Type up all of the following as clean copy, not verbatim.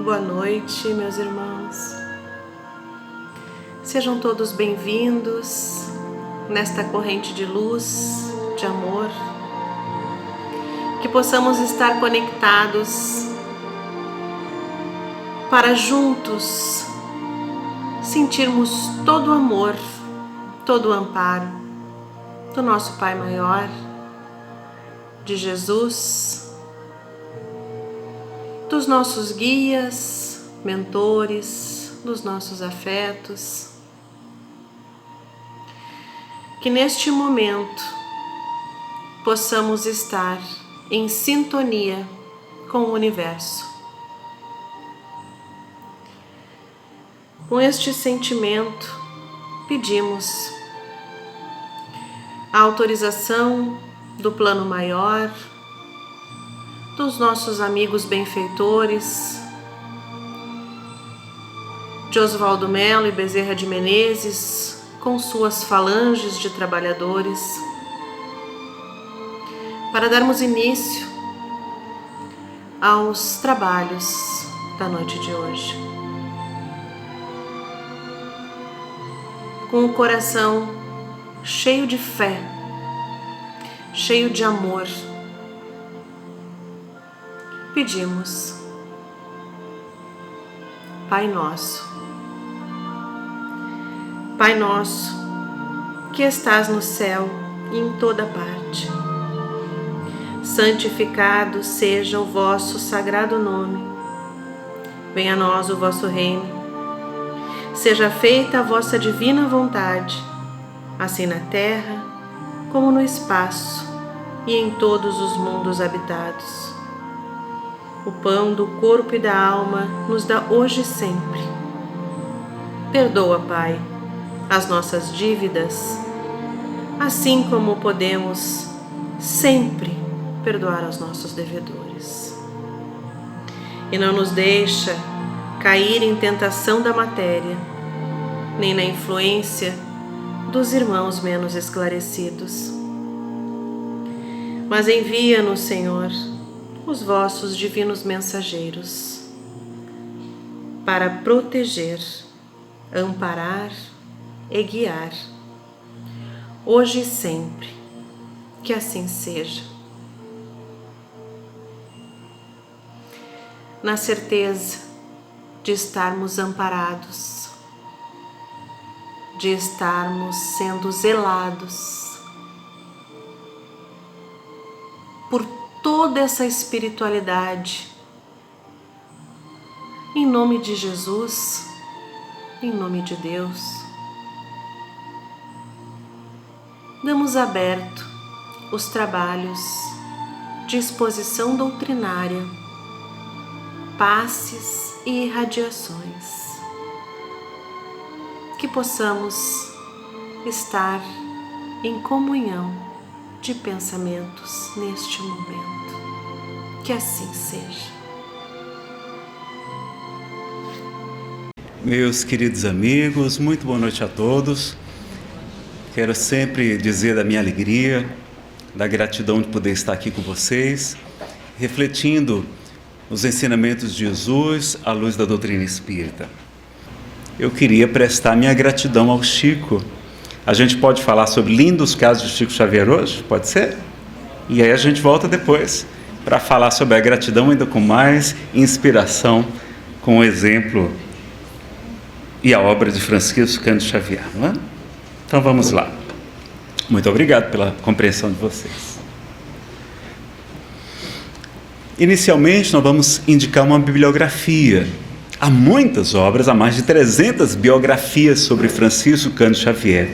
Boa noite, meus irmãos. Sejam todos bem-vindos nesta corrente de luz, de amor, que possamos estar conectados para juntos sentirmos todo o amor, todo o amparo do nosso Pai Maior, de Jesus, dos nossos guias, mentores, dos nossos afetos. Que neste momento possamos estar em sintonia com o universo. Com este sentimento, pedimos a autorização do plano maior, dos nossos amigos benfeitores, de Oswaldo Melo e Bezerra de Menezes, com suas falanges de trabalhadores, para darmos início aos trabalhos da noite de hoje. Com o coração cheio de fé, cheio de amor, pedimos: Pai Nosso, que estás no céu e em toda parte, santificado seja o vosso sagrado nome. Venha a nós o vosso reino. Seja feita a vossa divina vontade, assim na terra como no espaço e em todos os mundos habitados. O pão do corpo e da alma nos dá hoje e sempre. Perdoa, Pai, as nossas dívidas, assim como podemos sempre perdoar aos nossos devedores. E não nos deixa cair em tentação da matéria, nem na influência dos irmãos menos esclarecidos. Mas envia-nos, Senhor, os vossos divinos mensageiros, para proteger, amparar e guiar, hoje e sempre, que assim seja. Na certeza de estarmos amparados, de estarmos sendo zelados por toda essa espiritualidade, em nome de Jesus, em nome de Deus, damos aberto os trabalhos de exposição doutrinária, passes e irradiações, que possamos estar em comunhão de pensamentos neste momento. Que assim seja. Meus queridos amigos, muito boa noite a todos. Quero sempre dizer da minha alegria, da gratidão de poder estar aqui com vocês, refletindo os ensinamentos de Jesus à luz da doutrina espírita. Eu queria prestar minha gratidão ao Chico. A gente pode falar sobre lindos casos de Chico Xavier hoje? Pode ser? E aí a gente volta depois para falar sobre a gratidão ainda com mais inspiração, com o exemplo e a obra de Francisco Cândido Xavier, não é? Então vamos lá. Muito obrigado pela compreensão de vocês. Inicialmente nós vamos indicar uma bibliografia. Há muitas obras, há mais de 300 biografias sobre Francisco Cândido Xavier.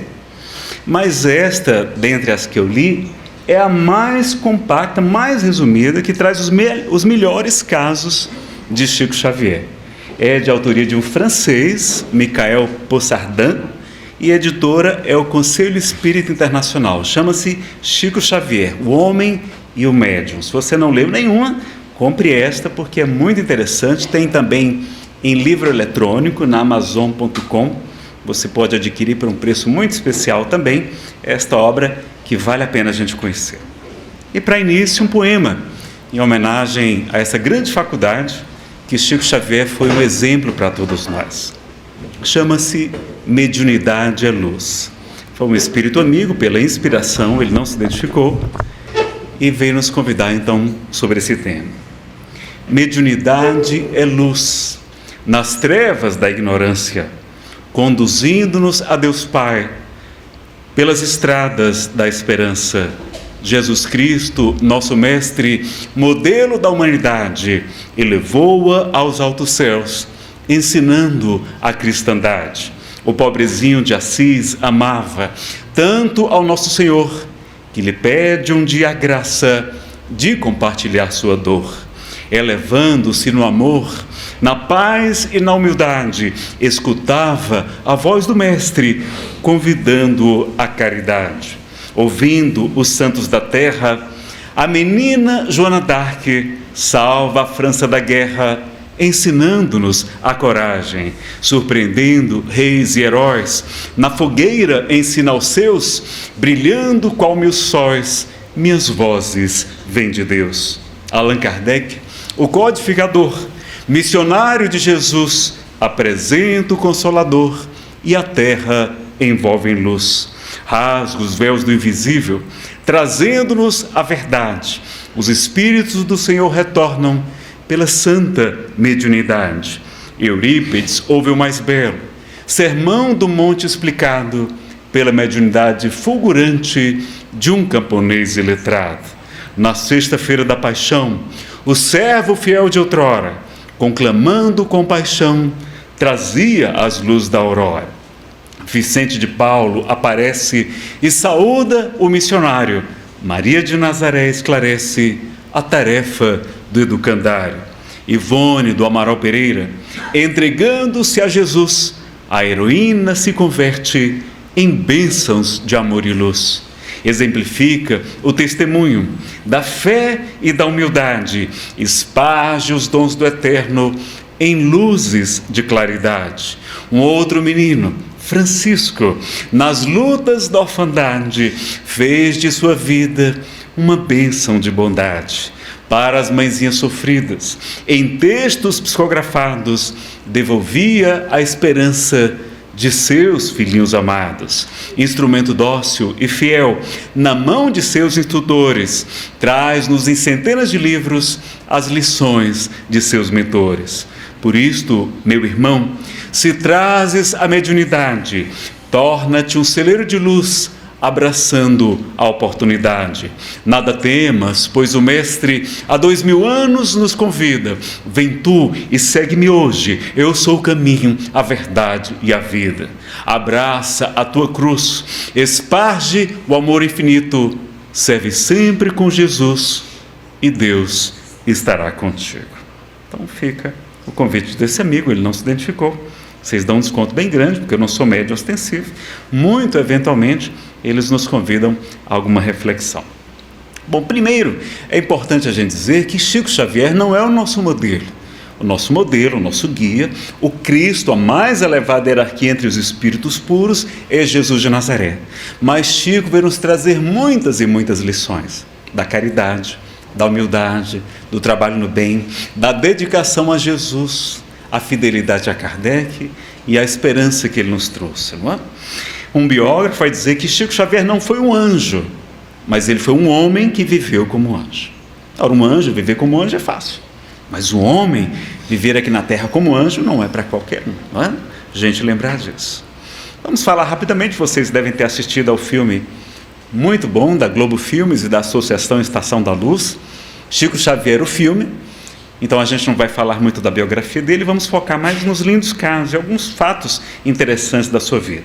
Mas esta, dentre as que eu li, é a mais compacta, mais resumida, que traz os melhores casos de Chico Xavier. É de autoria de um francês, Michael Possardin, e a editora é o Conselho Espírita Internacional. Chama-se Chico Xavier, o Homem e o Médium. Se você não leu nenhuma, compre esta, porque é muito interessante. Tem também em livro eletrônico, na Amazon.com. Você pode adquirir por um preço muito especial também esta obra que vale a pena a gente conhecer. E para início, um poema em homenagem a essa grande faculdade que Chico Xavier foi um exemplo para todos nós. Chama-se Mediunidade é Luz. Foi um espírito amigo, pela inspiração, ele não se identificou, e veio nos convidar então sobre esse tema. Mediunidade é luz, nas trevas da ignorância, conduzindo-nos a Deus Pai, pelas estradas da esperança. Jesus Cristo, nosso Mestre, modelo da humanidade, elevou-a aos altos céus, ensinando a cristandade. O pobrezinho de Assis amava tanto ao nosso Senhor, que lhe pede um dia a graça de compartilhar sua dor. Elevando-se no amor, na paz e na humildade, escutava a voz do Mestre, convidando-o à caridade. Ouvindo os santos da terra, a menina Joana d'Arc salva a França da guerra, ensinando-nos a coragem, surpreendendo reis e heróis. Na fogueira ensina aos seus, brilhando qual mil sóis, minhas vozes vêm de Deus. Allan Kardec, o codificador, missionário de Jesus, apresenta o Consolador e a terra envolve em luz. Rasga os véus do invisível, trazendo-nos a verdade. Os Espíritos do Senhor retornam pela santa mediunidade. Eurípides ouve o mais belo sermão do monte explicado pela mediunidade fulgurante de um camponês iletrado. Na sexta-feira da paixão, o servo fiel de outrora, conclamando compaixão, trazia as luzes da aurora. Vicente de Paulo aparece e saúda o missionário. Maria de Nazaré esclarece a tarefa do educandário. Ivone do Amaral Pereira, entregando-se a Jesus, a heroína se converte em bênçãos de amor e luz. Exemplifica o testemunho da fé e da humildade, esparge os dons do Eterno em luzes de claridade. Um outro menino, Francisco, nas lutas da orfandade, fez de sua vida uma bênção de bondade. Para as mãezinhas sofridas, em textos psicografados, devolvia a esperança de seus filhinhos amados. Instrumento dócil e fiel na mão de seus instrutores, traz-nos em centenas de livros as lições de seus mentores. Por isto, meu irmão, se trazes a mediunidade, torna-te um celeiro de luz, abraçando a oportunidade. Nada temas, pois o Mestre há 2000 anos nos convida. Vem tu e segue-me hoje, eu sou o caminho, a verdade e a vida. Abraça a tua cruz, esparge o amor infinito, serve sempre com Jesus e Deus estará contigo. Então fica o convite desse amigo, ele não se identificou. Vocês dão um desconto bem grande, porque eu não sou médium ostensivo. Muito eventualmente, eles nos convidam a alguma reflexão. Bom, primeiro, é importante a gente dizer que Chico Xavier não é o nosso modelo. O nosso modelo, o nosso guia, o Cristo, a mais elevada hierarquia entre os espíritos puros, é Jesus de Nazaré. Mas Chico veio nos trazer muitas e muitas lições da caridade, da humildade, do trabalho no bem, da dedicação a Jesus, a fidelidade a Kardec e a esperança que ele nos trouxe, não é? Um biógrafo vai dizer que Chico Xavier não foi um anjo, mas ele foi um homem que viveu como anjo. Ora, um anjo viver como anjo é fácil, mas um homem viver aqui na terra como anjo não é para qualquer um, não é? Gente, lembrar disso. Vamos falar rapidamente, vocês devem ter assistido ao filme muito bom da Globo Filmes e da Associação Estação da Luz, Chico Xavier, o filme. Então a gente não vai falar muito da biografia dele, vamos focar mais nos lindos casos e alguns fatos interessantes da sua vida.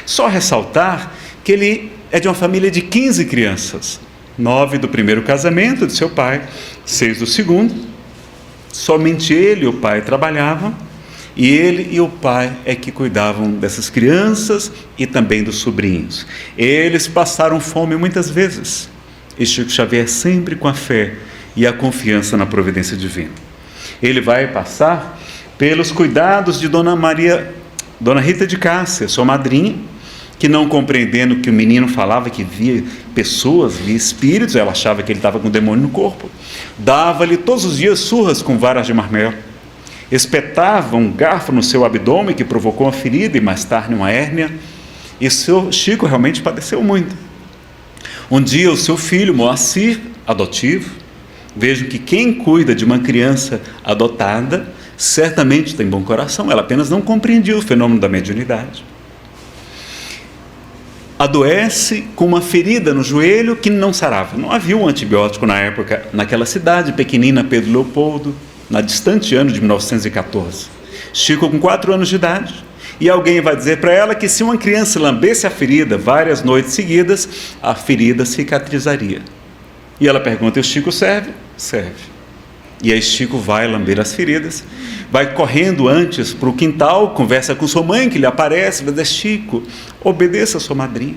Só ressaltar que ele é de uma família de 15 crianças, 9 do primeiro casamento de seu pai, 6 do segundo. Somente ele e o pai trabalhavam, e ele e o pai é que cuidavam dessas crianças e também dos sobrinhos. Eles passaram fome muitas vezes, e Chico Xavier sempre com a fé e a confiança na providência divina. Ele vai passar pelos cuidados de Dona Rita de Cássia, sua madrinha, que não compreendendo que o menino falava que via pessoas, via espíritos, ela achava que ele estava com o demônio no corpo, dava-lhe todos os dias surras com varas de marmelo. espetava um garfo no seu abdômen que provocou uma ferida e mais tarde uma hérnia. E seu Chico realmente padeceu muito. Um dia o seu filho, Moacir, adotivo, vejam que quem cuida de uma criança adotada certamente tem bom coração, ela apenas não compreendia o fenômeno da mediunidade. Adoece com uma ferida no joelho que não sarava. Não havia um antibiótico na época, naquela cidade pequenina, Pedro Leopoldo, na distante ano de 1914. Chico com 4 anos de idade. E alguém vai dizer para ela que se uma criança lambesse a ferida várias noites seguidas, a ferida cicatrizaria. E ela pergunta, e o Chico serve? Serve. E aí Chico vai lamber as feridas, vai correndo antes para o quintal, conversa com sua mãe, que lhe aparece, vai dizer, Chico, obedeça a sua madrinha.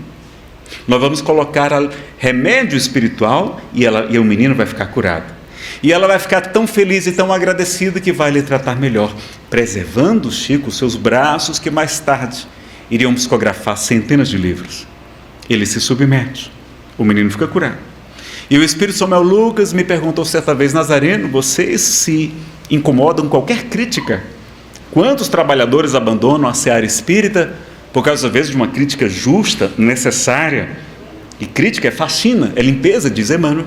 Nós vamos colocar remédio espiritual e o menino vai ficar curado. E ela vai ficar tão feliz e tão agradecida que vai lhe tratar melhor, preservando, Chico, seus braços, que mais tarde iriam psicografar centenas de livros. Ele se submete, o menino fica curado. E o Espírito Samuel Lucas me perguntou certa vez, Nazareno, vocês se incomodam com qualquer crítica? Quantos trabalhadores abandonam a seara espírita por causa, às vezes, de uma crítica justa, necessária? E crítica é faxina, é limpeza, diz Emmanuel.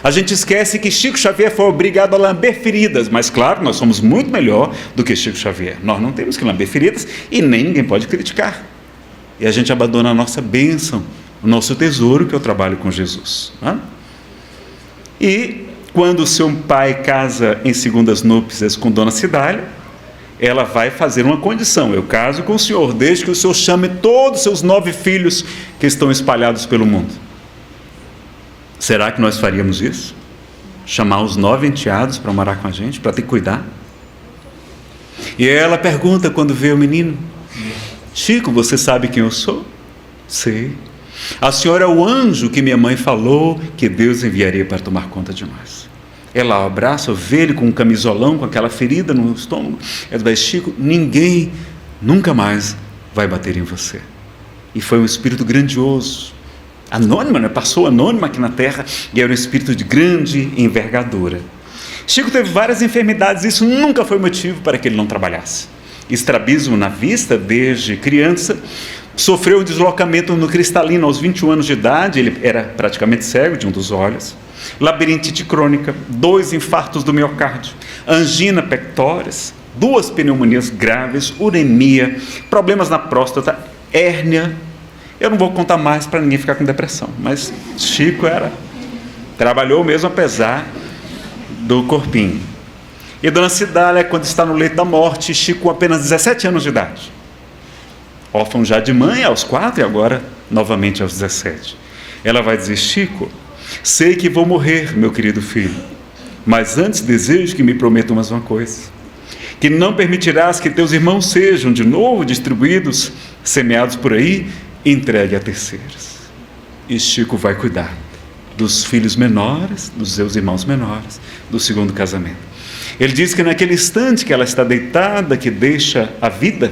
A gente esquece que Chico Xavier foi obrigado a lamber feridas, mas claro, nós somos muito melhor do que Chico Xavier. Nós não temos que lamber feridas e nem ninguém pode criticar. E a gente abandona a nossa bênção, o nosso tesouro, que é o trabalho com Jesus. Não é? E quando seu pai casa em segundas núpcias com Dona Cidália, ela vai fazer uma condição, eu caso com o senhor, desde que o senhor chame todos os seus 9 filhos que estão espalhados pelo mundo. Será que nós faríamos isso? Chamar os 9 enteados para morar com a gente, para ter que cuidar? E ela pergunta quando vê o menino, Chico, você sabe quem eu sou? Sei. A senhora é o anjo que minha mãe falou que Deus enviaria para tomar conta de nós. Ela abraça, vê ele com um camisolão, com aquela ferida no estômago. Ela diz, Chico, ninguém nunca mais vai bater em você. E foi um espírito grandioso. Anônima, né? Passou anônima aqui na Terra e era um espírito de grande envergadura. Chico teve várias enfermidades, isso nunca foi motivo para que ele não trabalhasse. Estrabismo na vista desde criança, sofreu um deslocamento no cristalino aos 21 anos de idade, ele era praticamente cego de um dos olhos, labirintite crônica, 2 infartos do miocárdio, angina pectoris, 2 pneumonias graves, uremia, problemas na próstata, hérnia. Eu não vou contar mais para ninguém ficar com depressão, mas Chico trabalhou mesmo apesar do corpinho. E Dona Cidália, quando está no leito da morte, Chico com apenas 17 anos de idade, órfão já de mãe aos 4 e agora novamente aos 17. Ela vai dizer, Chico, sei que vou morrer, meu querido filho, mas antes desejo que me prometas uma coisa, que não permitirás que teus irmãos sejam de novo distribuídos, semeados por aí, entregue a terceiros. E Chico vai cuidar dos filhos menores, dos seus irmãos menores, do segundo casamento. Ele diz que naquele instante que ela está deitada, que deixa a vida,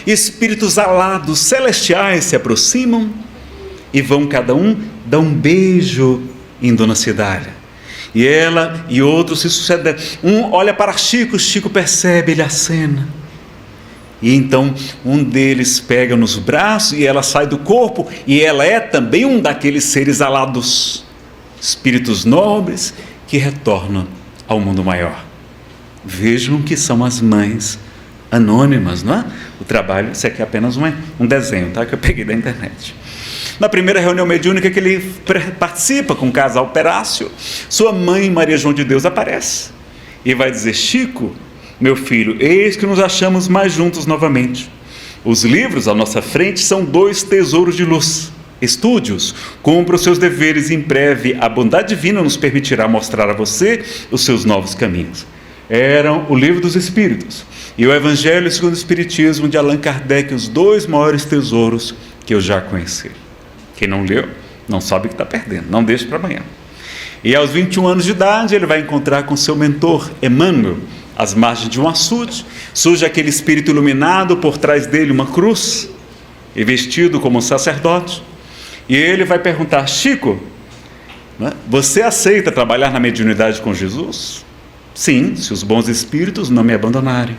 espíritos alados celestiais se aproximam e vão cada um dar um beijo em Dona Cidália. E ela e outros se sucedem. Um olha para Chico, Chico percebe, ele acena. E então um deles pega nos braços e ela sai do corpo, e ela é também um daqueles seres alados, espíritos nobres que retornam ao mundo maior. Vejam que são as mães anônimas, não é? O trabalho, isso aqui é apenas um desenho, tá? Que eu peguei da internet. Na primeira reunião mediúnica que ele participa com o casal Perácio, sua mãe, Maria João de Deus, aparece e vai dizer, Chico, meu filho, eis que nos achamos mais juntos novamente. Os livros à nossa frente são 2 tesouros de luz. Estude-os, cumpra os seus deveres e em breve a bondade divina nos permitirá mostrar a você os seus novos caminhos. Eram o Livro dos Espíritos e o Evangelho segundo o Espiritismo de Allan Kardec, os 2 maiores tesouros que eu já conheci. Quem não leu, não sabe o que está perdendo, não deixe para amanhã. E aos 21 anos de idade, ele vai encontrar com seu mentor, Emmanuel, às margens de um açude. Surge aquele espírito iluminado, por trás dele uma cruz, e vestido como um sacerdote. E ele vai perguntar, Chico, você aceita trabalhar na mediunidade com Jesus? Sim, se os bons espíritos não me abandonarem.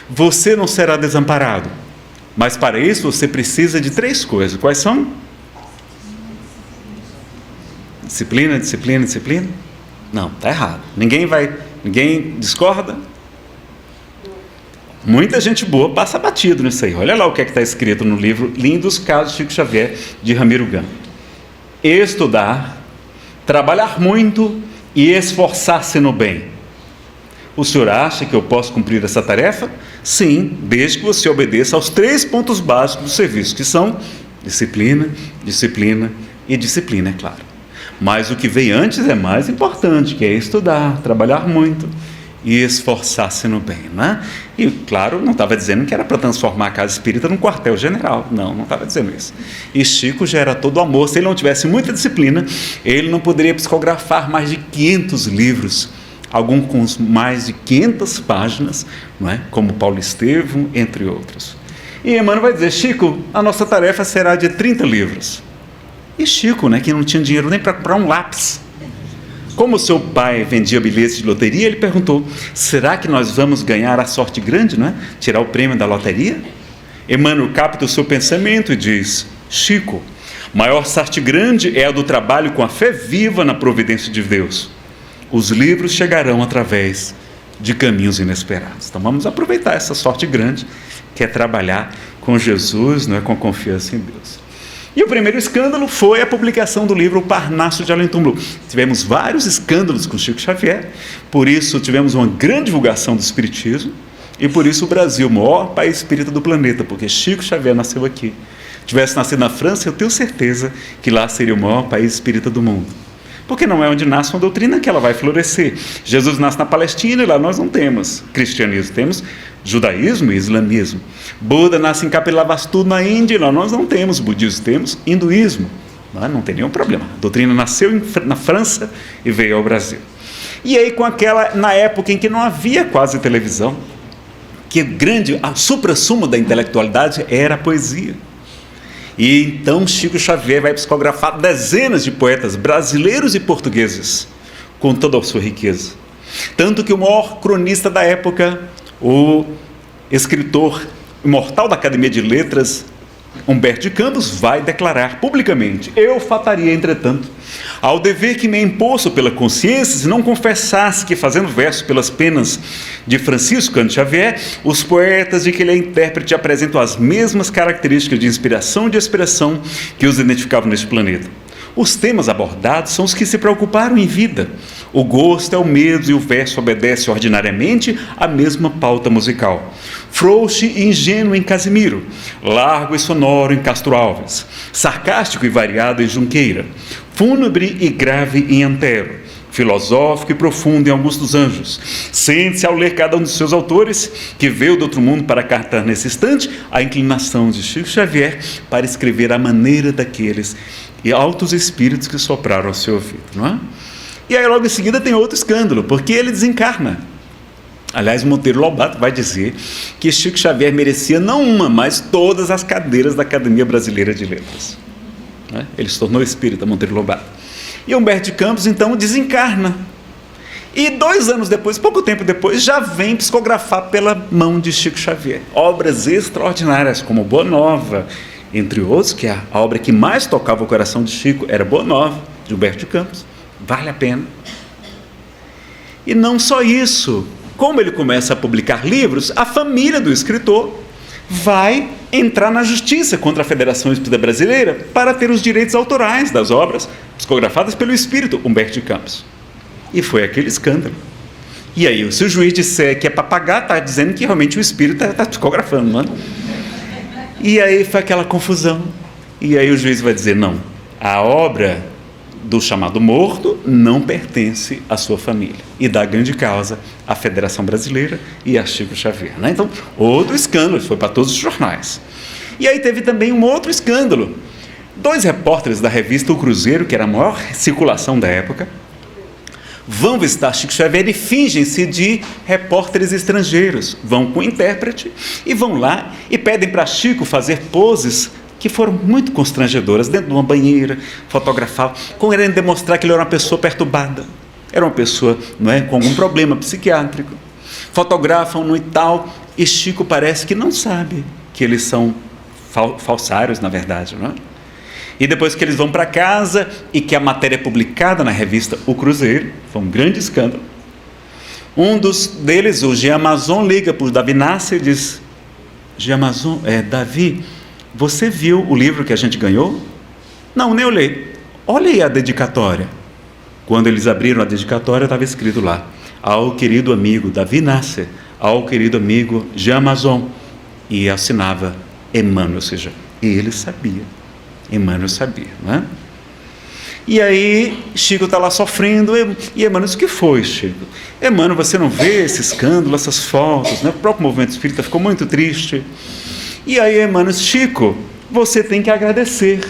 Você não será desamparado. Mas para isso você precisa de 3 coisas. Quais são? Disciplina, disciplina, disciplina? Não, está errado. Ninguém discorda? Muita gente boa passa batido nisso aí. Olha lá o que está escrito no livro Lindos Casos de Chico Xavier, de Ramiro Gama. Estudar, trabalhar muito e esforçar-se no bem. O senhor acha que eu posso cumprir essa tarefa? Sim, desde que você obedeça aos 3 pontos básicos do serviço, que são disciplina, disciplina e disciplina, é claro. Mas o que vem antes é mais importante, que é estudar, trabalhar muito e esforçar-se no bem, né? E, claro, não estava dizendo que era para transformar a casa espírita num quartel-general. Não estava dizendo isso. E Chico já era todo amor. Se ele não tivesse muita disciplina, ele não poderia psicografar mais de 500 livros, alguns com mais de 500 páginas, não é? Como Paulo Estevam, entre outros. E Emmanuel vai dizer: Chico, a nossa tarefa será de 30 livros. E Chico, né, que não tinha dinheiro nem para comprar um lápis. Como seu pai vendia bilhetes de loteria, ele perguntou: será que nós vamos ganhar a sorte grande, não é? Tirar o prêmio da loteria? Emmanuel capta o seu pensamento e diz: Chico, maior sorte grande é a do trabalho com a fé viva na providência de Deus. Os livros chegarão através de caminhos inesperados. Então vamos aproveitar essa sorte grande, que é trabalhar com Jesus, não é? Com confiança em Deus. E o primeiro escândalo foi a publicação do livro O Parnaso de Além Túmulo. Tivemos vários escândalos com Chico Xavier, por isso tivemos uma grande divulgação do Espiritismo, e por isso o Brasil, o maior país espírita do planeta, porque Chico Xavier nasceu aqui. Tivesse nascido na França, eu tenho certeza que lá seria o maior país espírita do mundo. Porque não é onde nasce uma doutrina que ela vai florescer. Jesus nasce na Palestina e lá nós não temos cristianismo, temos judaísmo e islamismo. Buda nasce em Kapilavastu na Índia e lá nós não temos budismo, temos hinduísmo. Não tem nenhum problema. A doutrina nasceu na França e veio ao Brasil. E aí na época em que não havia quase televisão, que a suprassumo da intelectualidade era a poesia. E então Chico Xavier vai psicografar dezenas de poetas brasileiros e portugueses, com toda a sua riqueza. Tanto que o maior cronista da época, o escritor imortal da Academia de Letras, Humberto de Campos, vai declarar publicamente: eu faltaria, entretanto, ao dever que me é imposto pela consciência, se não confessasse que, fazendo verso pelas penas de Francisco Cândido Xavier, os poetas de que ele é intérprete apresentam as mesmas características de inspiração e de expressão que os identificavam neste planeta. Os temas abordados são os que se preocuparam em vida. O gosto é o medo e o verso obedece ordinariamente à mesma pauta musical. Frouxo e ingênuo em Casimiro, largo e sonoro em Castro Alves, sarcástico e variado em Junqueira, fúnebre e grave em Antero, filosófico e profundo em Augusto dos Anjos. Sente-se ao ler cada um dos seus autores, que veio do outro mundo para captar nesse instante a inclinação de Chico Xavier para escrever à maneira daqueles e altos espíritos que sopraram ao seu ouvido, não é? E aí logo em seguida tem outro escândalo, porque ele desencarna. Aliás, Monteiro Lobato vai dizer que Chico Xavier merecia não uma, mas todas as cadeiras da Academia Brasileira de Letras. Não é? Ele se tornou espírita, Monteiro Lobato. E Humberto de Campos então desencarna. E 2 anos depois, pouco tempo depois, já vem psicografar pela mão de Chico Xavier obras extraordinárias como Boa Nova, entre outros, que a obra que mais tocava o coração de Chico era Boa Nova, de Humberto de Campos. Vale a pena. E não só isso, como ele começa a publicar livros, a família do escritor vai entrar na justiça contra a Federação Espírita Brasileira para ter os direitos autorais das obras psicografadas pelo espírito Humberto de Campos. E foi aquele escândalo. E aí, se o juiz disser que é para pagar, está dizendo que realmente o espírito está psicografando, não é? E aí foi aquela confusão. E aí o juiz vai dizer: não, a obra do chamado morto não pertence à sua família. E dá grande causa à Federação Brasileira e a Chico Xavier, né? Então, outro escândalo, foi para todos os jornais. E aí teve também um outro escândalo. 2 repórteres da revista O Cruzeiro, que era a maior circulação da época, vão visitar Chico Xavier e fingem-se de repórteres estrangeiros. Vão com o intérprete e vão lá e pedem para Chico fazer poses que foram muito constrangedoras, dentro de uma banheira, fotografar, querendo demonstrar que ele era uma pessoa perturbada. Era uma pessoa, não é, com algum problema psiquiátrico. Fotografam-no e tal, e Chico parece que não sabe que eles são falsários, na verdade, não é? E depois que eles vão para casa e que a matéria é publicada na revista O Cruzeiro, foi um grande escândalo, um deles, o Giamazon, liga para o Davi Nasser e diz: Giamazon, Davi, você viu o livro que a gente ganhou? Não, nem olhei. Olha aí a dedicatória. Quando eles abriram a dedicatória, estava escrito lá: ao querido amigo Davi Nasser, ao querido amigo Giamazon, e assinava Emmanuel, ou seja, ele sabia. Emmanuel sabia, não é? E aí Chico está lá sofrendo, e Emmanuel diz: o que foi, Chico? Emmanuel, você não vê esse escândalo, essas fotos, né? O próprio movimento espírita ficou muito triste. E aí Emmanuel diz: Chico, você tem que agradecer.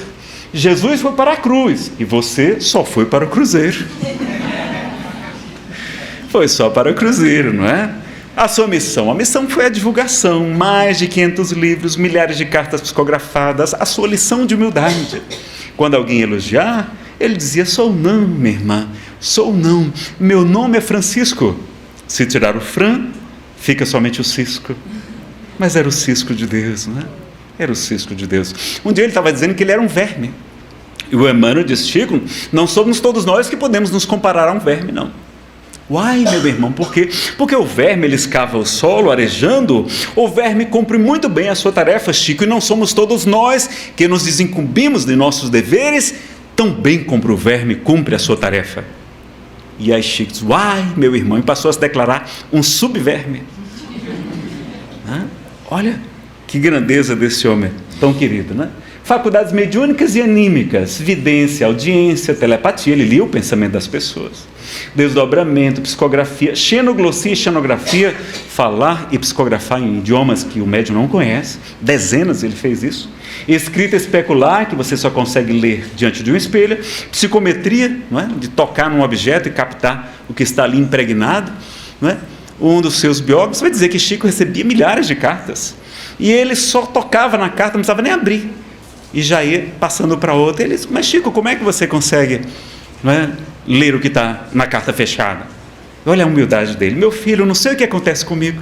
Jesus foi para a cruz e você só foi para o cruzeiro. Foi só para o cruzeiro, não é? A sua missão, a missão foi a divulgação, mais de 500 livros, milhares de cartas psicografadas, a sua lição de humildade. Quando alguém elogiar, ele dizia: sou não, minha irmã, sou não, meu nome é Francisco. Se tirar o Fran, fica somente o Cisco. Mas era o cisco de Deus, não é? Era o cisco de Deus. Um dia ele estava dizendo que ele era um verme. E o Emmanuel disse: Chico, não somos todos nós que podemos nos comparar a um verme, não. Uai, meu irmão, por quê? Porque o verme, ele escava o solo, arejando. O verme cumpre muito bem a sua tarefa, Chico, e não somos todos nós que nos desincumbimos de nossos deveres, tão bem como o verme cumpre a sua tarefa. E aí Chico disse: uai, meu irmão, e passou a se declarar um subverme. Olha que grandeza desse homem tão querido, né? Faculdades mediúnicas e anímicas, vidência, audiência, telepatia, ele lia o pensamento das pessoas. Desdobramento, psicografia, xenoglossia e xenografia, falar e psicografar em idiomas que o médium não conhece, dezenas ele fez isso. Escrita especular, que você só consegue ler diante de um espelho. Psicometria, não é? De tocar num objeto e captar o que está ali impregnado, não é? Um dos seus biógrafos vai dizer que Chico recebia milhares de cartas e ele só tocava na carta, não precisava nem abrir, e já ia passando para outra. Ele disse: mas Chico, como é que você consegue, não é, ler o que está na carta fechada? Olha a humildade dele: meu filho, eu não sei o que acontece comigo,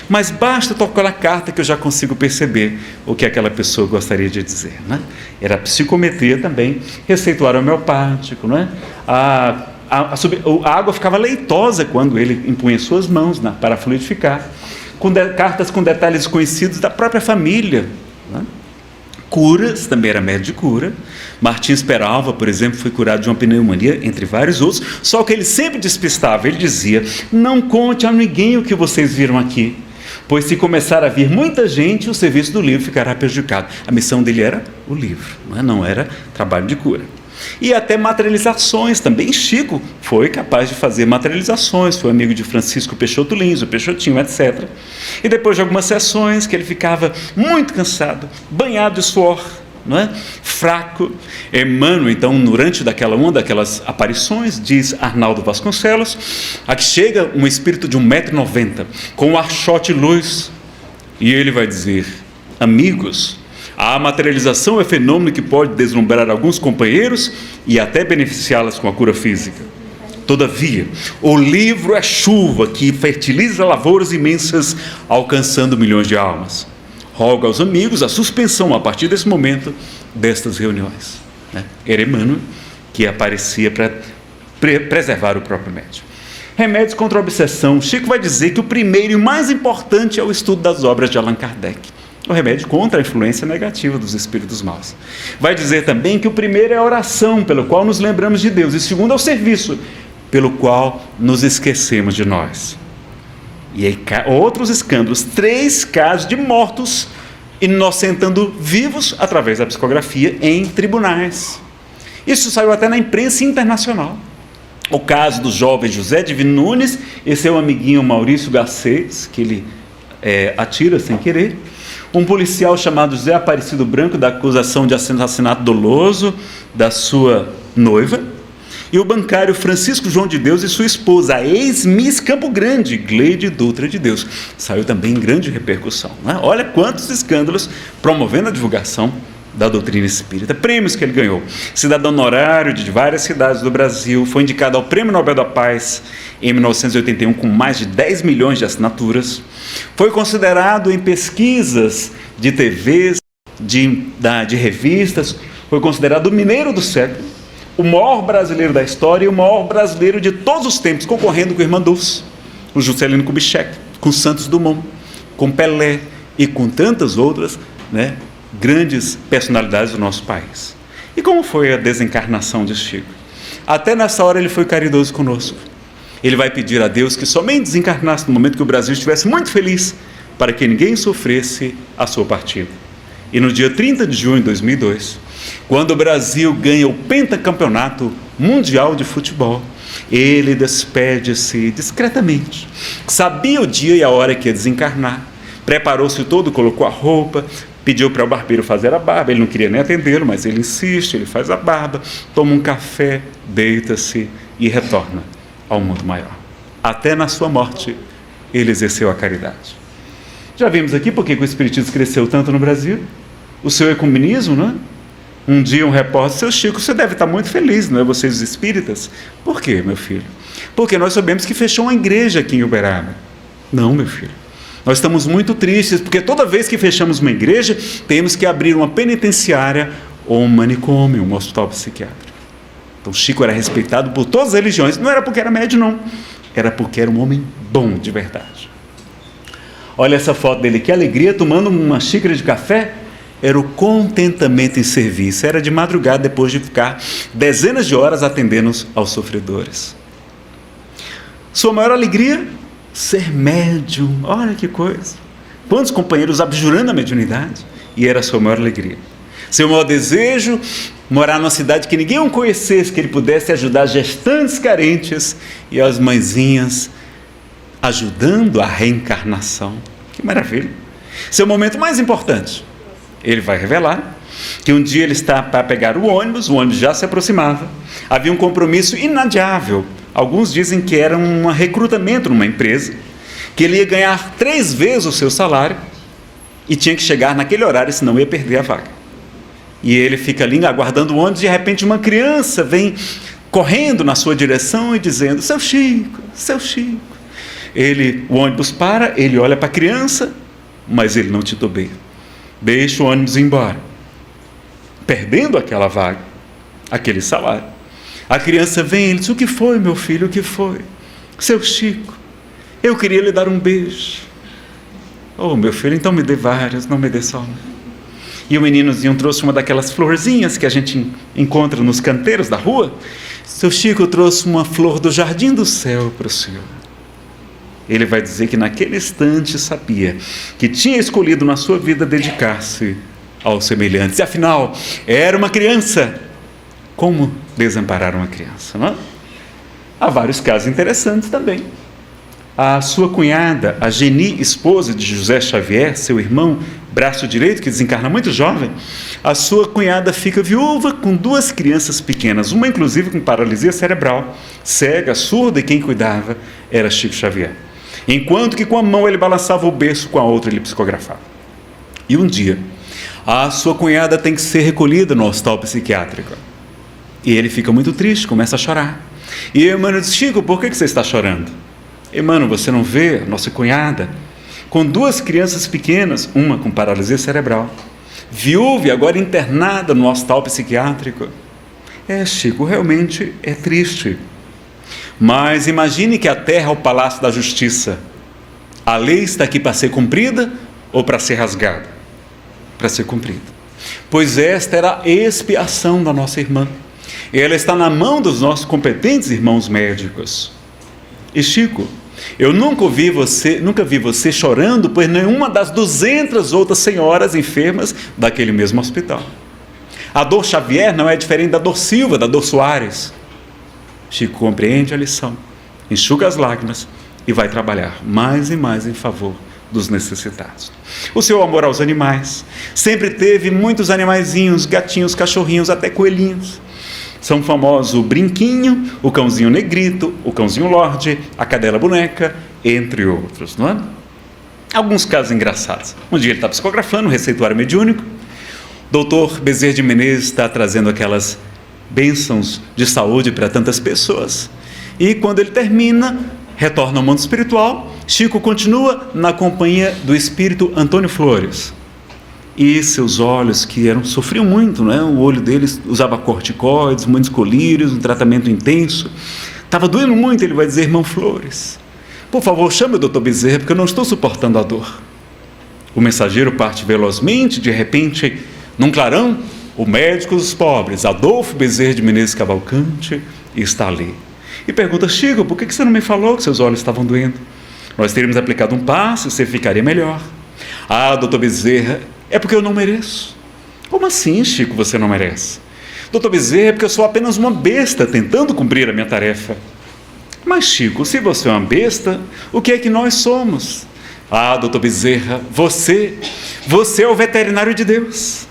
mas basta tocar na carta que eu já consigo perceber o que aquela pessoa gostaria de dizer, né? Era psicometria também, receituário homeopático, não é? A água ficava leitosa quando ele impunha suas mãos para fluidificar, cartas com detalhes conhecidos da própria família, né? Curas, também era médico de cura. Martins Peralva, por exemplo, foi curado de uma pneumonia, entre vários outros, só que ele sempre despistava. Ele dizia: não conte a ninguém o que vocês viram aqui, pois se começar a vir muita gente, o serviço do livro ficará prejudicado. A missão dele era o livro, não era trabalho de cura. E até materializações também. Chico foi capaz de fazer materializações, foi amigo de Francisco Peixoto Lins, o Peixotinho, etc. E depois de algumas sessões que ele ficava muito cansado, banhado de suor, não é? Fraco, Emmanuel, então, durante uma daquelas aparições, diz Arnaldo Vasconcelos, a que chega um espírito de 1,90 m, com um archote luz, e ele vai dizer: amigos, a materialização é fenômeno que pode deslumbrar alguns companheiros e até beneficiá-las com a cura física. Todavia, o livro é chuva que fertiliza lavouras imensas, alcançando milhões de almas. Rogo aos amigos a suspensão, a partir desse momento, destas reuniões. Era Emmanuel que aparecia para preservar o próprio médium. Remédios contra a obsessão. Chico vai dizer que o primeiro e mais importante é o estudo das obras de Allan Kardec. O remédio contra a influência negativa dos espíritos maus. Vai dizer também que o primeiro é a oração, pelo qual nos lembramos de Deus, e o segundo é o serviço, pelo qual nos esquecemos de nós. E aí, outros escândalos, 3 casos de mortos inocentando vivos através da psicografia em tribunais. Isso saiu até na imprensa internacional. O caso do jovem José Divino Nunes e seu amiguinho Maurício Garcês, que ele atira sem querer. Um policial chamado José Aparecido Branco, da acusação de assassinato doloso da sua noiva, e o bancário Francisco João de Deus e sua esposa, a ex-miss Campo Grande, Gleide Dutra de Deus. Saiu também em grande repercussão, né? Olha quantos escândalos promovendo a divulgação da doutrina espírita, prêmios que ele ganhou. Cidadão honorário de várias cidades do Brasil, foi indicado ao Prêmio Nobel da Paz em 1981 com mais de 10 milhões de assinaturas, foi considerado em pesquisas de TVs, de revistas, foi considerado o mineiro do século, o maior brasileiro da história e o maior brasileiro de todos os tempos, concorrendo com o Irmã Dulce, com Juscelino Kubitschek, com Santos Dumont, com Pelé e com tantas outras, grandes personalidades do nosso país. E como foi a desencarnação de Chico? Até nessa hora ele foi caridoso conosco. Ele vai pedir a Deus que somente desencarnasse no momento que o Brasil estivesse muito feliz, para que ninguém sofresse a sua partida. E no dia 30 de junho de 2002, quando o Brasil ganha o pentacampeonato mundial de futebol, ele despede-se discretamente. Sabia o dia e a hora que ia desencarnar, preparou-se todo, colocou a roupa, pediu para o barbeiro fazer a barba, ele não queria nem atendê-lo, mas ele insiste, ele faz a barba, toma um café, deita-se e retorna ao mundo maior. Até na sua morte, ele exerceu a caridade. Já vimos aqui porque o Espiritismo cresceu tanto no Brasil, o seu ecumenismo, não é? Um dia um repórter, seu Chico, você deve estar muito feliz, não é? Vocês os espíritas. Por quê, meu filho? Porque nós sabemos que fechou uma igreja aqui em Uberaba. Não, meu filho. Nós estamos muito tristes, porque toda vez que fechamos uma igreja, temos que abrir uma penitenciária ou um manicômio, um hospital psiquiátrico. Então Chico era respeitado por todas as religiões, não era porque era médio, não. Era porque era um homem bom de verdade. Olha essa foto dele, que alegria, tomando uma xícara de café. Era o contentamento em serviço, era de madrugada depois de ficar dezenas de horas atendendo aos sofredores. Sua maior alegria? Ser médium, olha que coisa. Quantos companheiros abjurando a mediunidade? E era a sua maior alegria. Seu maior desejo? Morar numa cidade que ninguém o conhecesse, que ele pudesse ajudar gestantes carentes e as mãezinhas, ajudando a reencarnação. Que maravilha. Seu momento mais importante? Ele vai revelar que um dia ele está para pegar o ônibus já se aproximava, havia um compromisso inadiável. Alguns dizem que era um recrutamento numa empresa, que ele ia ganhar 3 vezes o seu salário e tinha que chegar naquele horário, senão ia perder a vaga. E ele fica ali aguardando o ônibus, e de repente uma criança vem correndo na sua direção e dizendo: seu Chico, seu Chico. O ônibus para, ele olha para a criança, mas ele não titubeia. Deixa o ônibus ir embora, perdendo aquela vaga, aquele salário. A criança vem, ele diz: o que foi, meu filho, o que foi? Seu Chico, eu queria lhe dar um beijo. Oh, meu filho, então me dê vários, não me dê só um. E o meninozinho trouxe uma daquelas florzinhas que a gente encontra nos canteiros da rua. Seu Chico trouxe uma flor do jardim do céu para o senhor. Ele vai dizer que naquele instante sabia que tinha escolhido na sua vida dedicar-se aos semelhantes. E afinal, era uma criança. Como desamparar uma criança, não é? Há vários casos interessantes também. A sua cunhada, a Geni, esposa de José Xavier, seu irmão, braço direito, que desencarna muito jovem, a sua cunhada fica viúva com 2 crianças pequenas, uma inclusive com paralisia cerebral, cega, surda, e quem cuidava era Chico Xavier. Enquanto que com a mão ele balançava o berço, com a outra ele psicografava. E um dia, a sua cunhada tem que ser recolhida no hospital psiquiátrico. E ele fica muito triste, começa a chorar. E Emmanuel diz: Chico, por que você está chorando? Emmanuel, você não vê a nossa cunhada com 2 crianças pequenas, uma com paralisia cerebral, viúva e agora internada no hospital psiquiátrico? Chico, realmente é triste. Mas imagine que a terra é o palácio da justiça. A lei está aqui para ser cumprida ou para ser rasgada? Para ser cumprida. Pois esta era a expiação da nossa irmã. Ela está na mão dos nossos competentes irmãos médicos. E Chico, eu nunca vi você chorando por nenhuma das 200 outras senhoras enfermas daquele mesmo hospital. A dor Xavier não é diferente da dor Silva, da dor Soares. Chico compreende a lição, enxuga as lágrimas e vai trabalhar mais e mais em favor dos necessitados. O seu amor aos animais, sempre teve muitos animaizinhos, gatinhos, cachorrinhos, até coelhinhos. São famosos o Brinquinho, o Cãozinho Negrito, o Cãozinho Lorde, a Cadela Boneca, entre outros, não é? Alguns casos engraçados. Um dia ele está psicografando um receituário mediúnico, Doutor Bezerra de Menezes está trazendo aquelas bênçãos de saúde para tantas pessoas. E quando ele termina, retorna ao mundo espiritual, Chico continua na companhia do espírito Antônio Flores. E seus olhos, que sofriam muito, né? O olho deles usava corticoides, muitos colírios, um tratamento intenso. Estava doendo muito, ele vai dizer: irmão Flores, por favor, chame o doutor Bezerra, porque eu não estou suportando a dor. O mensageiro parte velozmente, de repente, num clarão, o médico dos pobres, Adolfo Bezerra de Menezes Cavalcante, está ali. E pergunta: Chico, por que você não me falou que seus olhos estavam doendo? Nós teríamos aplicado um passo e você ficaria melhor. Ah, doutor Bezerra, é porque eu não mereço. Como assim, Chico, você não merece? Doutor Bezerra, é porque eu sou apenas uma besta tentando cumprir a minha tarefa. Mas, Chico, se você é uma besta, o que é que nós somos? Ah, doutor Bezerra, você é o veterinário de Deus.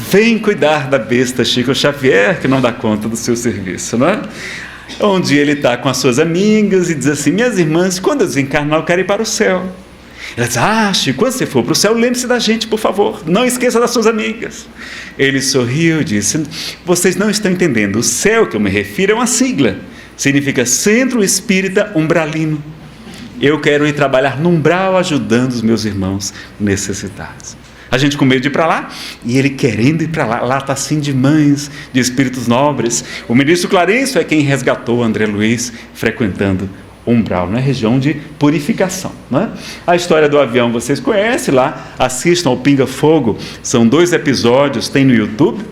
Vem cuidar da besta Chico Xavier, que não dá conta do seu serviço, não é? Um dia ele está com as suas amigas e diz assim: minhas irmãs, quando eu desencarnar eu quero ir para o céu. Ela diz: ah, Chico, quando você for para o céu, lembre-se da gente, por favor, não esqueça das suas amigas. Ele sorriu e disse: vocês não estão entendendo, o céu que eu me refiro é uma sigla, significa Centro Espírita Umbralino. Eu quero ir trabalhar no umbral ajudando os meus irmãos necessitados. A gente com medo de ir para lá, e ele querendo ir para lá. Lá está assim de mães, de espíritos nobres. O ministro Clarencio é quem resgatou André Luiz, frequentando o umbral, na região de purificação, né? A história do avião vocês conhecem lá, assistam ao Pinga Fogo, são 2 episódios, tem no YouTube.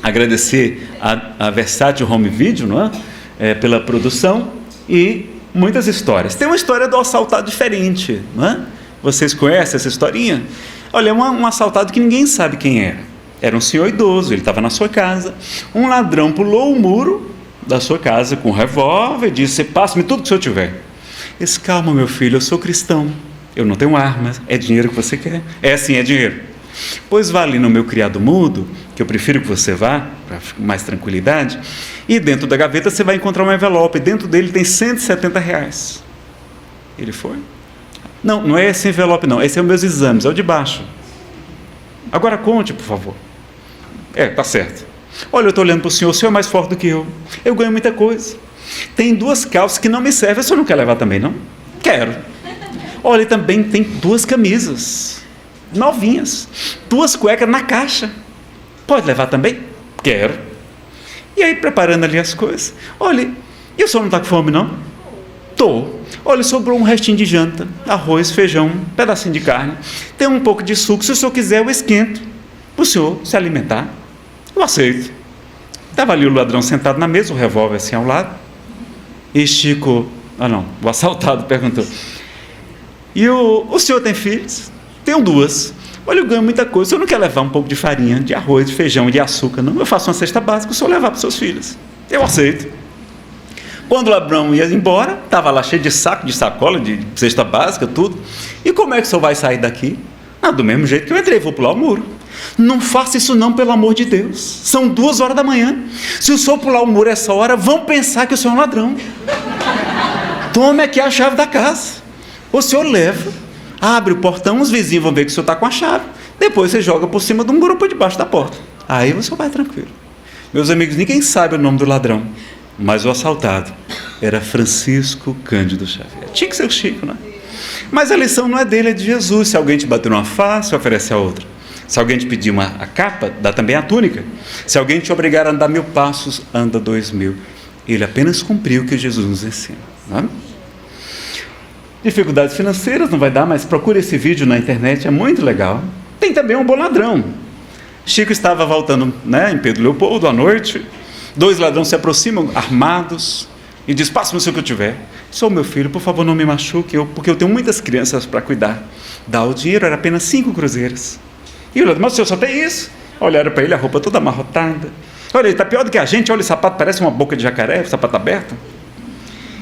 Agradecer a Versátil Home Video, não é? Pela produção, e muitas histórias. Tem uma história do assaltado diferente, não é? Vocês conhecem essa historinha? Olha, um assaltado que ninguém sabe quem era. Era um senhor idoso, ele estava na sua casa. Um ladrão pulou o muro da sua casa com um revólver e disse: passe-me tudo que o senhor tiver. Ele disse: calma, meu filho, eu sou cristão, eu não tenho armas, é dinheiro que você quer? É sim, é dinheiro. Pois vá ali no meu criado mudo, que eu prefiro que você vá, para mais tranquilidade, e dentro da gaveta você vai encontrar um envelope, dentro dele tem R$170. Ele foi. Não é esse envelope não, esse é os meus exames, é o de baixo. Agora conte, por favor. Tá certo. Olha, eu estou olhando para o senhor é mais forte do que eu ganho muita coisa. Tem 2 calças que não me servem, o senhor não quer levar também, não? Quero. Olha, também tem 2 camisas, novinhas, 2 cuecas na caixa. Pode levar também? Quero. E aí, preparando ali as coisas, olha, e o senhor não está com fome, não? Tô. Olha, sobrou um restinho de janta, arroz, feijão, um pedacinho de carne, tem um pouco de suco, se o senhor quiser eu esquento, para o senhor se alimentar. Eu aceito. Estava ali o ladrão sentado na mesa, o revólver assim ao lado, e Chico, o assaltado perguntou: e o senhor tem filhos? Tenho 2. Olha, eu ganho muita coisa, o senhor não quer levar um pouco de farinha, de arroz, de feijão, de açúcar, não? Eu faço uma cesta básica, o senhor levar para os seus filhos. Eu aceito. Quando o ladrão ia embora, estava lá cheio de saco, de sacola, de cesta básica, tudo. E como é que o senhor vai sair daqui? Do mesmo jeito que eu entrei, vou pular o muro. Não faça isso não, pelo amor de Deus. São 2 horas da manhã. Se o senhor pular o muro essa hora, vão pensar que o senhor é um ladrão. Tome aqui a chave da casa. O senhor leva, abre o portão, os vizinhos vão ver que o senhor está com a chave. Depois você joga por cima de um muro por debaixo da porta. Aí o senhor vai tranquilo. Meus amigos, ninguém sabe o nome do ladrão, mas o assaltado era Francisco Cândido Xavier. Tinha que ser o Chico, né? Mas a lição não é dele, é de Jesus. Se alguém te bater numa face, oferece a outra. Se alguém te pedir a capa, dá também a túnica. Se alguém te obrigar a andar 1000 passos, anda 2000. Ele apenas cumpriu o que Jesus nos ensina, não é? Dificuldades financeiras não vai dar, mas procure esse vídeo na internet, é muito legal. Tem também um bom ladrão. Chico estava voltando, em Pedro Leopoldo à noite. 2 ladrões se aproximam armados e diz: passe-me o que eu tiver. Sou meu filho, por favor não me machuque, porque eu tenho muitas crianças para cuidar. Dá o dinheiro, era apenas 5 cruzeiros. E o ladrão: mas o senhor só tem isso? Olharam para ele, a roupa toda amarrotada. Olha, ele está pior do que a gente, olha, o sapato parece uma boca de jacaré, o sapato aberto.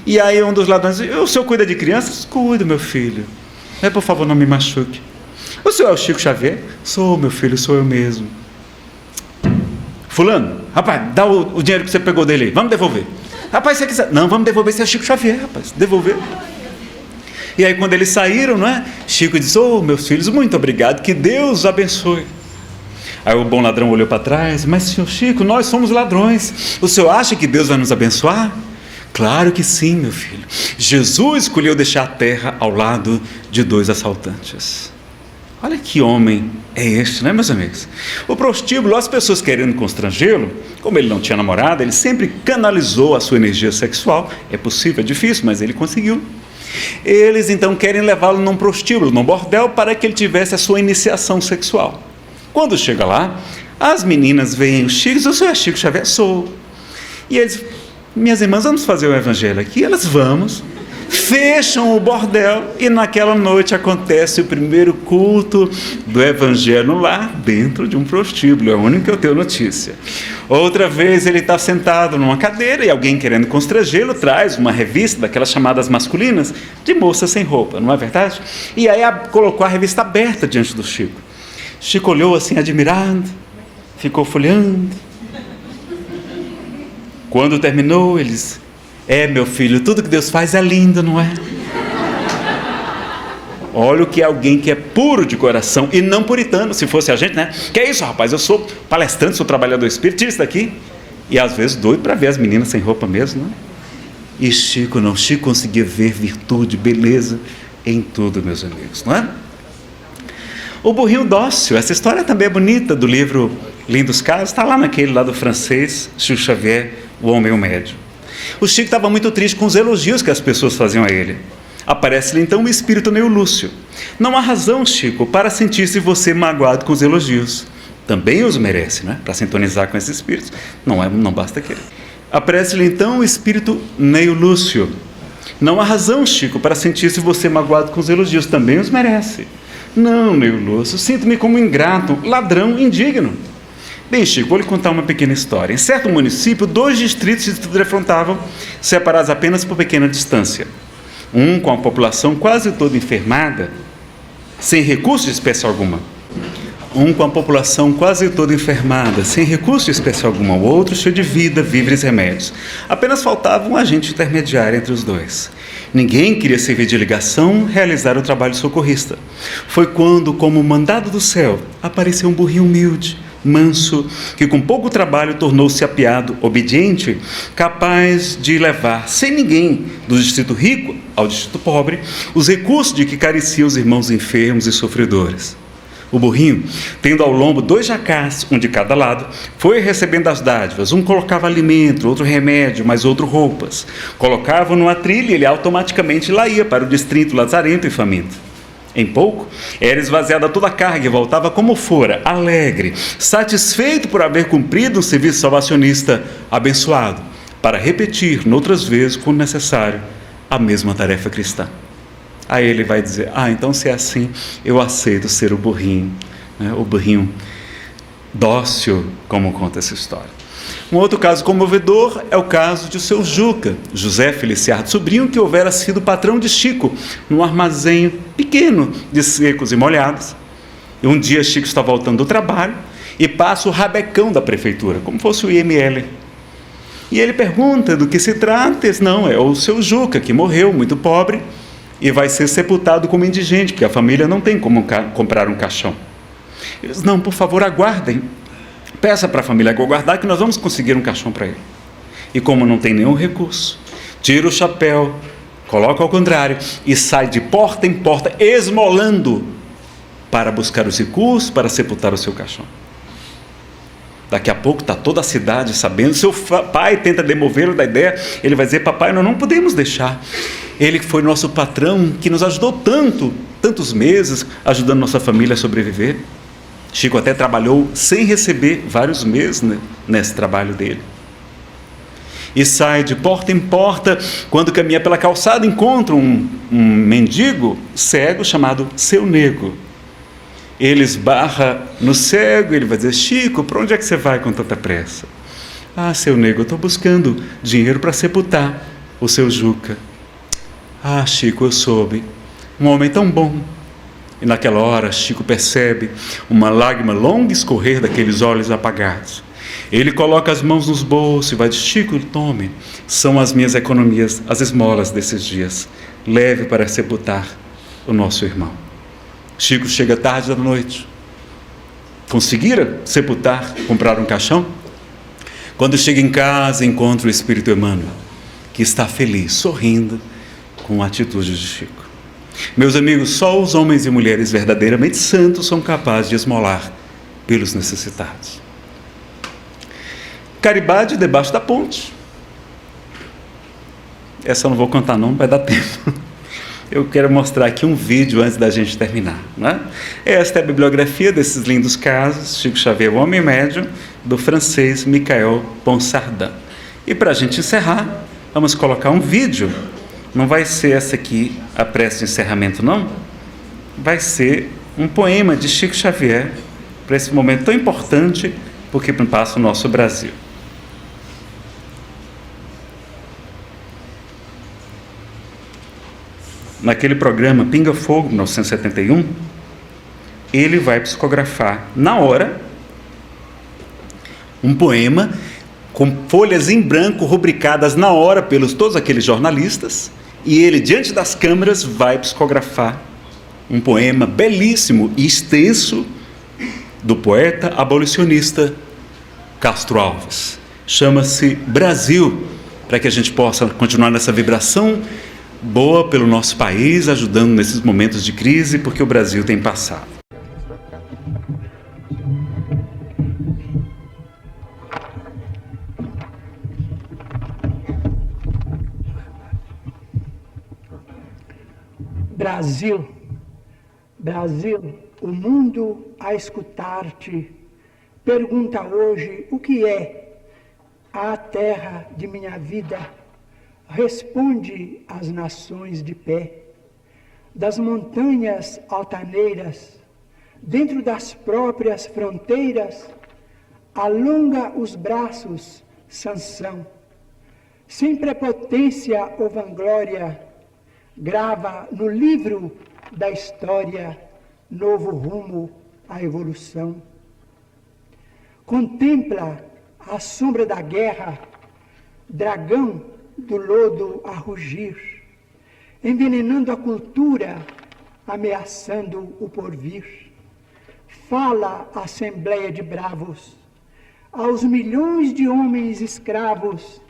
E aí um dos ladrões: o senhor cuida de crianças? Cuido, meu filho. Mas por favor não me machuque. O senhor é o Chico Xavier? Sou, meu filho, sou eu mesmo. Fulano, rapaz, dá o dinheiro que você pegou dele aí, vamos devolver. Rapaz, você quiser. Não, vamos devolver, você é o Chico Xavier, rapaz, devolver. E aí quando eles saíram, Chico disse: meus filhos, muito obrigado, que Deus os abençoe. Aí o bom ladrão olhou para trás: mas senhor Chico, nós somos ladrões, o senhor acha que Deus vai nos abençoar? Claro que sim, meu filho. Jesus escolheu deixar a terra ao lado de 2 assaltantes. Olha que homem é este, né, meus amigos? O prostíbulo, as pessoas querendo constrangê-lo, como ele não tinha namorada, ele sempre canalizou a sua energia sexual. É possível, é difícil, mas ele conseguiu. Eles então querem levá-lo num prostíbulo, num bordel, para que ele tivesse a sua iniciação sexual. Quando chega lá, as meninas veem o Chico: o senhor é Chico Xavier? Sou. E eles: minhas irmãs, vamos fazer o evangelho aqui? Elas: vamos. Fecham o bordel e naquela noite acontece o primeiro culto do evangelho no lar, dentro de um prostíbulo. É o único que eu tenho notícia. Outra vez ele está sentado numa cadeira e alguém, querendo constrangê-lo, traz uma revista daquelas chamadas masculinas, de moça sem roupa, não é verdade? E aí colocou a revista aberta diante do Chico. Chico olhou assim admirado, ficou folheando. Quando terminou, ele disse: é, meu filho, tudo que Deus faz é lindo, não é? Olha o que é alguém que é puro de coração e não puritano. Se fosse a gente, né? Que é isso, rapaz? Eu sou palestrante, sou trabalhador espiritista aqui. E às vezes doido para ver as meninas sem roupa mesmo, né? E Chico não. Chico conseguia ver virtude, beleza em tudo, meus amigos, não é? O burrinho dócil. Essa história também é bonita, do livro Lindos Casos. Está lá naquele lá do francês, Chico Xavier, O Homem e o Médium. O Chico estava muito triste com os elogios que as pessoas faziam a ele. Aparece-lhe então o espírito Neolúcio. Não há razão, Chico, para sentir-se você magoado com os elogios. Também os merece, né? Para sintonizar com esses espíritos. Não basta querer. Aparece-lhe então o espírito Neolúcio. Não há razão, Chico, para sentir-se você magoado com os elogios. Também os merece. Não, Neolúcio, sinto-me como ingrato, ladrão, indigno. Bem, Chico, vou lhe contar uma pequena história. Em certo município, 2 distritos se defrontavam, separados apenas por pequena distância. Um com a população quase toda enfermada, sem recurso de espécie alguma. Um com a população quase toda enfermada, sem recurso de espécie alguma. O outro cheio de vida, víveres e remédios. Apenas faltava um agente intermediário entre os dois. Ninguém queria servir de ligação, realizar o trabalho socorrista. Foi quando, como mandado do céu, apareceu um burrinho humilde, manso, que com pouco trabalho tornou-se apiado, obediente, capaz de levar, sem ninguém, do distrito rico ao distrito pobre, os recursos de que careciam os irmãos enfermos e sofredores. O burrinho, tendo ao lombo 2 jacás, um de cada lado, foi recebendo as dádivas. Um colocava alimento, outro remédio, mas outro roupas. Colocava numa trilha e ele automaticamente lá ia para o distrito lazarento e faminto. Em pouco, era esvaziada toda a carga e voltava como fora, alegre, satisfeito por haver cumprido um serviço salvacionista abençoado, para repetir, noutras vezes, quando necessário, a mesma tarefa cristã. Aí ele vai dizer: então se é assim, eu aceito ser o burrinho, né? O burrinho dócil, como conta essa história. Um outro caso comovedor é o caso de seu Juca, José Feliciardo Sobrinho, que houvera sido patrão de Chico, num armazém pequeno de secos e molhados. E um dia Chico está voltando do trabalho e passa o rabecão da prefeitura, como fosse o IML. E ele pergunta do que se trata. Não, é o seu Juca, que morreu muito pobre e vai ser sepultado como indigente, porque a família não tem como comprar um caixão. Ele diz: não, por favor, aguardem. Peça para a família aguardar que nós vamos conseguir um caixão para ele. E como não tem nenhum recurso, tira o chapéu, coloca ao contrário e sai de porta em porta, esmolando para buscar os recursos para sepultar o seu caixão. Daqui a pouco está toda a cidade sabendo. Seu pai tenta demovê-lo da ideia. Ele vai dizer: papai, nós não podemos deixar. Ele foi nosso patrão, que nos ajudou tantos meses, ajudando nossa família a sobreviver. Chico até trabalhou sem receber vários meses, né, nesse trabalho dele. E sai de porta em porta. Quando caminha pela calçada, encontra um mendigo cego chamado Seu Nego. Ele esbarra no cego, ele vai dizer: Chico, para onde é que você vai com tanta pressa? Seu Nego, eu estou buscando dinheiro para sepultar o seu Juca. Chico, eu soube. Um homem tão bom. E naquela hora, Chico percebe uma lágrima longa escorrer daqueles olhos apagados. Ele coloca as mãos nos bolsos e vai dizer: Chico, tome, são as minhas economias, as esmolas desses dias. Leve para sepultar o nosso irmão. Chico chega tarde da noite. conseguira sepultar, comprar um caixão? Quando chega em casa, encontra o espírito Emmanuel, que está feliz, sorrindo com a atitude de Chico. Meus amigos, só os homens e mulheres verdadeiramente santos são capazes de esmolar pelos necessitados. Caridade debaixo da ponte. Essa eu não vou contar não, vai dar tempo. Eu quero mostrar aqui um vídeo antes da gente terminar, né? Esta é a bibliografia desses lindos casos, Chico Xavier, o Homem Médium, do francês Michael Ponsardin. E para a gente encerrar, vamos colocar um vídeo. Não vai ser essa aqui a prece de encerramento, não. Vai ser um poema de Chico Xavier para esse momento tão importante, porque passa o nosso Brasil. Naquele programa Pinga Fogo, 1971, ele vai psicografar na hora um poema com folhas em branco rubricadas na hora pelos todos aqueles jornalistas, e ele, diante das câmeras, vai psicografar um poema belíssimo e extenso do poeta abolicionista Castro Alves. Chama-se Brasil, para que a gente possa continuar nessa vibração boa pelo nosso país, ajudando nesses momentos de crise, porque o Brasil tem passado. Brasil, Brasil, o mundo a escutar-te pergunta hoje o que é a terra de minha vida. Responde às nações de pé, das montanhas altaneiras, dentro das próprias fronteiras, alonga os braços, Sansão, sem prepotência ou vanglória, grava no livro da história novo rumo à evolução. Contempla a sombra da guerra, dragão do lodo a rugir, envenenando a cultura, ameaçando o porvir. Fala a assembleia de bravos, aos milhões de homens escravos,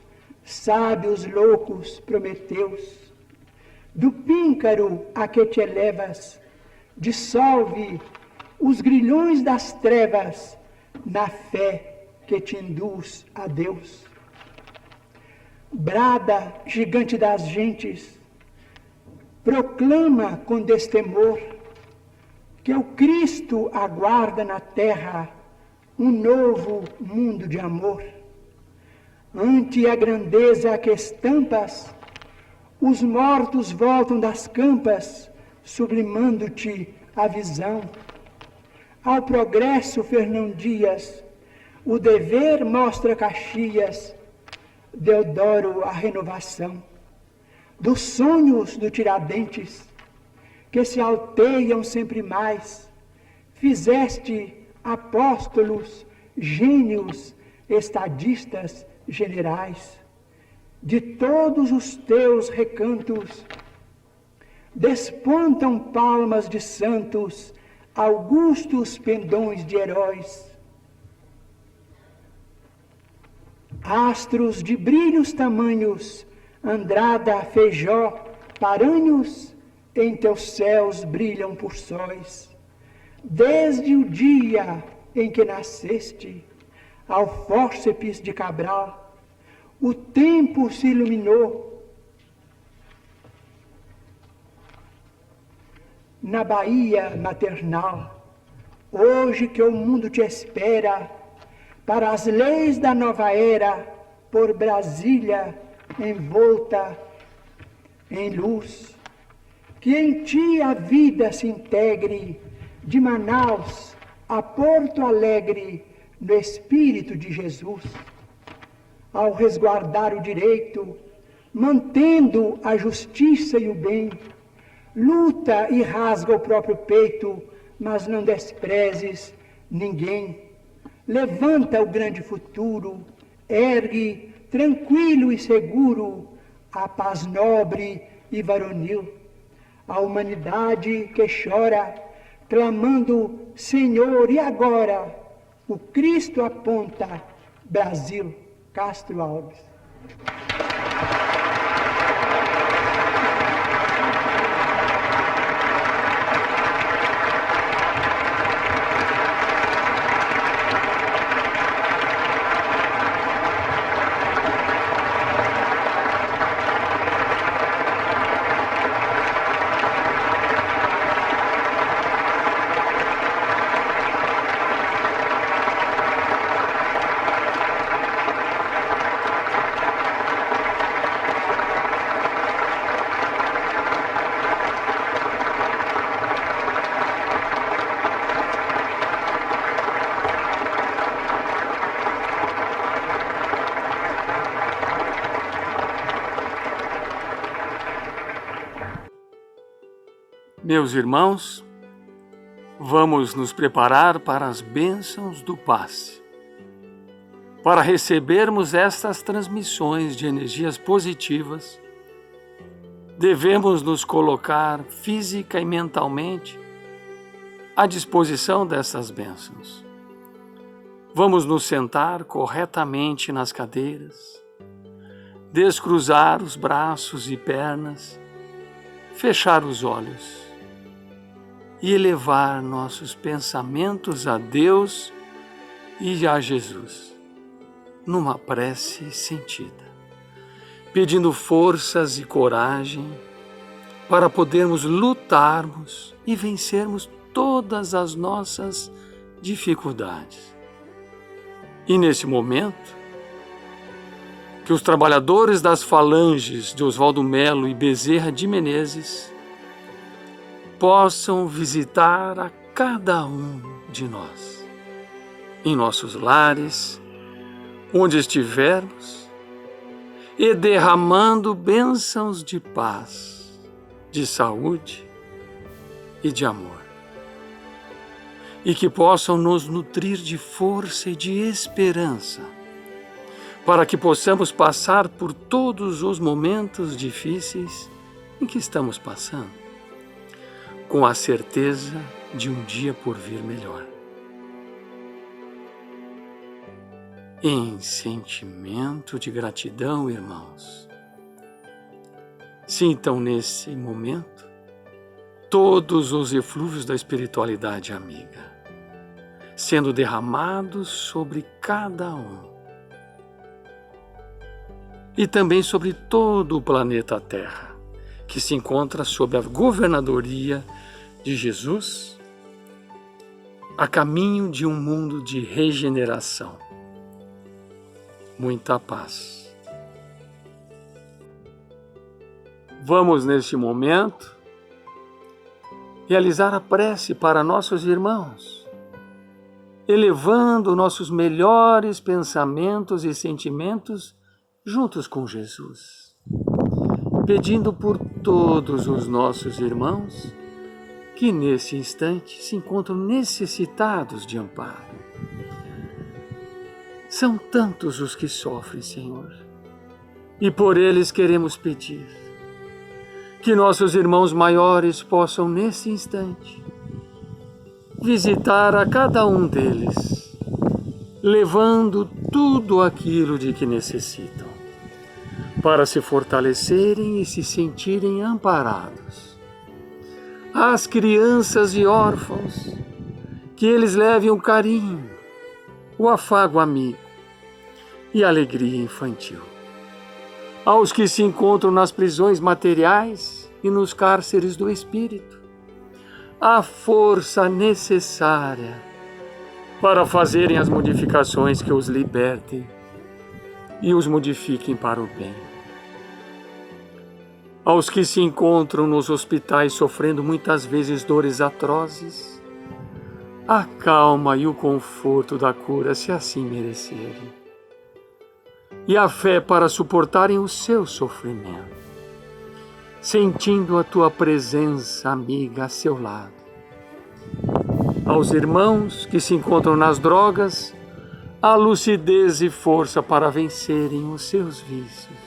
sábios loucos prometeus. Do píncaro a que te elevas, dissolve os grilhões das trevas na fé que te induz a Deus. Brada, gigante das gentes, proclama com destemor que o Cristo aguarda na terra um novo mundo de amor. Ante a grandeza que estampas, os mortos voltam das campas, sublimando-te a visão. Ao progresso, Fernão Dias, o dever mostra Caxias, Deodoro a renovação. Dos sonhos do Tiradentes, que se alteiam sempre mais, fizeste apóstolos, gênios, estadistas, generais. De todos os teus recantos, despontam palmas de santos, augustos pendões de heróis. Astros de brilhos tamanhos, Andrada, Feijó, Paranhos, em teus céus brilham por sóis. Desde o dia em que nasceste, ao fórceps de Cabral, o tempo se iluminou. Na Bahia maternal, hoje que o mundo te espera, para as leis da nova era, por Brasília envolta em luz, que em ti a vida se integre, de Manaus a Porto Alegre, no Espírito de Jesus. Ao resguardar o direito, mantendo a justiça e o bem, luta e rasga o próprio peito, mas não desprezes ninguém. Levanta o grande futuro, ergue, tranquilo e seguro, a paz nobre e varonil. A humanidade que chora, clamando: Senhor, e agora? O Cristo aponta: Brasil. Castro Alves. Meus irmãos, vamos nos preparar para as bênçãos do passe. Para recebermos estas transmissões de energias positivas, devemos nos colocar física e mentalmente à disposição dessas bênçãos. Vamos nos sentar corretamente nas cadeiras, descruzar os braços e pernas, fechar os olhos e elevar nossos pensamentos a Deus e a Jesus, numa prece sentida, pedindo forças e coragem para podermos lutarmos e vencermos todas as nossas dificuldades. E nesse momento, que os trabalhadores das falanges de Oswaldo Melo e Bezerra de Menezes possam visitar a cada um de nós, em nossos lares, onde estivermos, e derramando bênçãos de paz, de saúde e de amor. E que possam nos nutrir de força e de esperança, para que possamos passar por todos os momentos difíceis em que estamos passando, com a certeza de um dia por vir melhor. Em sentimento de gratidão, irmãos, sintam nesse momento todos os eflúvios da espiritualidade amiga, sendo derramados sobre cada um, e também sobre todo o planeta Terra, que se encontra sob a governadoria de Jesus, a caminho de um mundo de regeneração. Muita paz. Vamos, neste momento, realizar a prece para nossos irmãos, elevando nossos melhores pensamentos e sentimentos juntos com Jesus, pedindo por todos os nossos irmãos que nesse instante se encontram necessitados de amparo. São tantos os que sofrem, Senhor, e por eles queremos pedir que nossos irmãos maiores possam nesse instante visitar a cada um deles, levando tudo aquilo de que necessitam, para se fortalecerem e se sentirem amparados. Às crianças e órfãos, que eles levem o carinho, o afago amigo e a alegria infantil. Aos que se encontram nas prisões materiais e nos cárceres do espírito, a força necessária para fazerem as modificações que os libertem e os modifiquem para o bem. Aos que se encontram nos hospitais sofrendo muitas vezes dores atrozes, a calma e o conforto da cura, se assim merecerem, e a fé para suportarem o seu sofrimento, sentindo a tua presença amiga a seu lado. Aos irmãos que se encontram nas drogas, a lucidez e força para vencerem os seus vícios.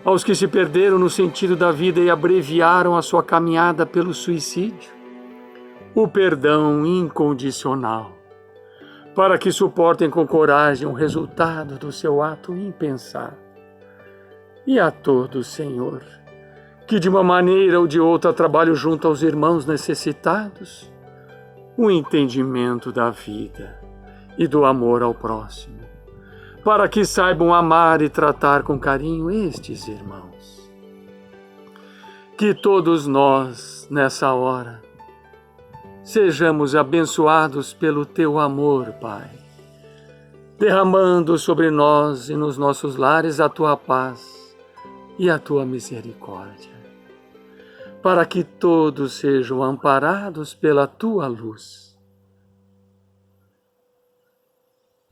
Aos que se perderam no sentido da vida e abreviaram a sua caminhada pelo suicídio, o perdão incondicional, para que suportem com coragem o resultado do seu ato impensado. E a todos, Senhor, que de uma maneira ou de outra trabalham junto aos irmãos necessitados, o entendimento da vida e do amor ao próximo, para que saibam amar e tratar com carinho estes irmãos. Que todos nós, nessa hora, sejamos abençoados pelo Teu amor, Pai, derramando sobre nós e nos nossos lares a Tua paz e a Tua misericórdia, para que todos sejam amparados pela Tua luz.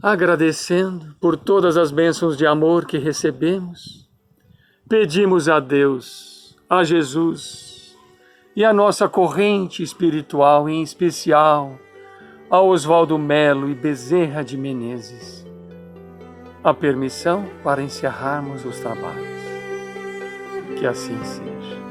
Agradecendo por todas as bênçãos de amor que recebemos, pedimos a Deus, a Jesus e a nossa corrente espiritual, em especial a Oswaldo Melo e Bezerra de Menezes, a permissão para encerrarmos os trabalhos. Que assim seja.